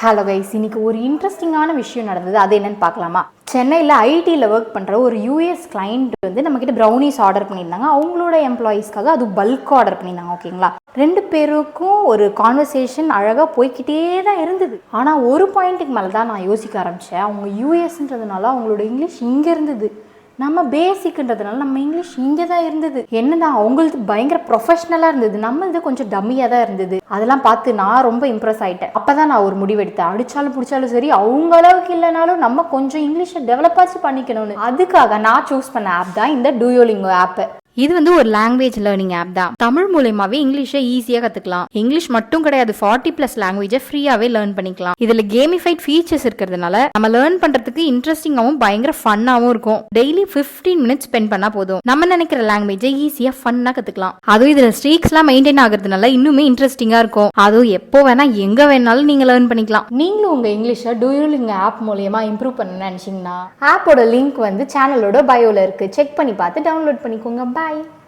Hello guys, இன்னைக்கு ஒரு இன்ட்ரெஸ்டிங்கான விஷயம் நடந்தது. அது என்னன்னு பார்க்கலாமா? சென்னையில் ஐடியில் ஒர்க் பண்ணுற ஒரு யூஎஸ் கிளைண்ட் வந்து நம்மக்கிட்ட ப்ரௌனிஸ் ஆர்டர் பண்ணியிருந்தாங்க. அவங்களோட எம்ப்ளாயீஸ்க்காக அது பல்க் ஆர்டர் பண்ணியிருந்தாங்க. ஓகேங்களா, ரெண்டு பேருக்கும் ஒரு கான்வர்சேஷன் அழகாக போய்கிட்டே தான் இருந்தது. ஆனால் ஒரு பாயிண்ட்டுக்கு மேலே தான் நான் யோசிக்க ஆரம்பித்தேன். அவங்க யூஎஸ்ன்றதுனால அவங்களோட இங்கிலீஷ் இங்கே இருந்தது, நம்ம பேசிக்ன்றதுனால நம்ம இங்கிலீஷ் இங்கே தான் இருந்தது. என்னன்னா அவங்களுக்கு பயங்கர ப்ரொஃபஷ்னலாக இருந்தது, நம்மளது கொஞ்சம் டம்மியாக தான் இருந்தது. அதெல்லாம் பார்த்து நான் ரொம்ப இம்ப்ரெஸ் ஆகிட்டேன். அப்போ தான் நான் ஒரு முடிவெடுத்தேன், அடித்தாலும் பிடிச்சாலும் சரி, அவங்க அளவுக்கு இல்லைனாலும் நம்ம கொஞ்சம் இங்கிலீஷை டெவலப் ஆச்சு பண்ணிக்கணும்னு. அதுக்காக நான் சூஸ் பண்ண ஆப் தான் இந்த டூயோலிங்கோ ஆப்பு. இது வந்து ஒரு லாங்குவேஜ் லேர்னிங் ஆப் தான். தமிழ் மூலமாவே இங்கிலீஷை ஈஸியாக கற்றுக்கலாம். இங்கிலீஷ் மட்டும் கிடையாது, 40+ லாங்குவேஜை ஃப்ரீயாகவே லேர்ன் பண்ணிக்கலாம். இதில் கேமிஃபைட் ஃபீச்சர்ஸ் இருக்கிறதுனால நம்ம லேர்ன் பண்ணுறதுக்கு இன்ட்ரெஸ்டிங்காகவும் பயங்கர ஃபன்னாகவும் இருக்கும். டெய்லி 15 மினிட்ஸ் ஸ்பெண்ட் பண்ணால் போதும், நம்ம நினைக்கிற லாங்குவேஜை ஈஸியாக ஃபன்னாக கற்றுக்கலாம். அதுவும் இதில் ஸ்ட்ரீக்ஸ்லாம் மெயின்டைன் ஆகிறதுனால இன்னுமே இன்ட்ரெஸ்டிங்காக இருக்கும். அதுவும் எப்போ வேணால் எங்கே வேணாலும் நீங்கள் லேர்ன் பண்ணிக்கலாம். நீங்களும் உங்கள் இங்கிலீஷை டூயோலிங்கோ ஆப் மூலமா இம்ப்ரூவ் பண்ணணும்னு நினச்சிங்கன்னா ஆப்போட லிங்க் வந்து சேனலோட பயோவில் இருக்குது. செக் பண்ணி பார்த்து டவுன்லோட் பண்ணிக்கோங்க. Bye.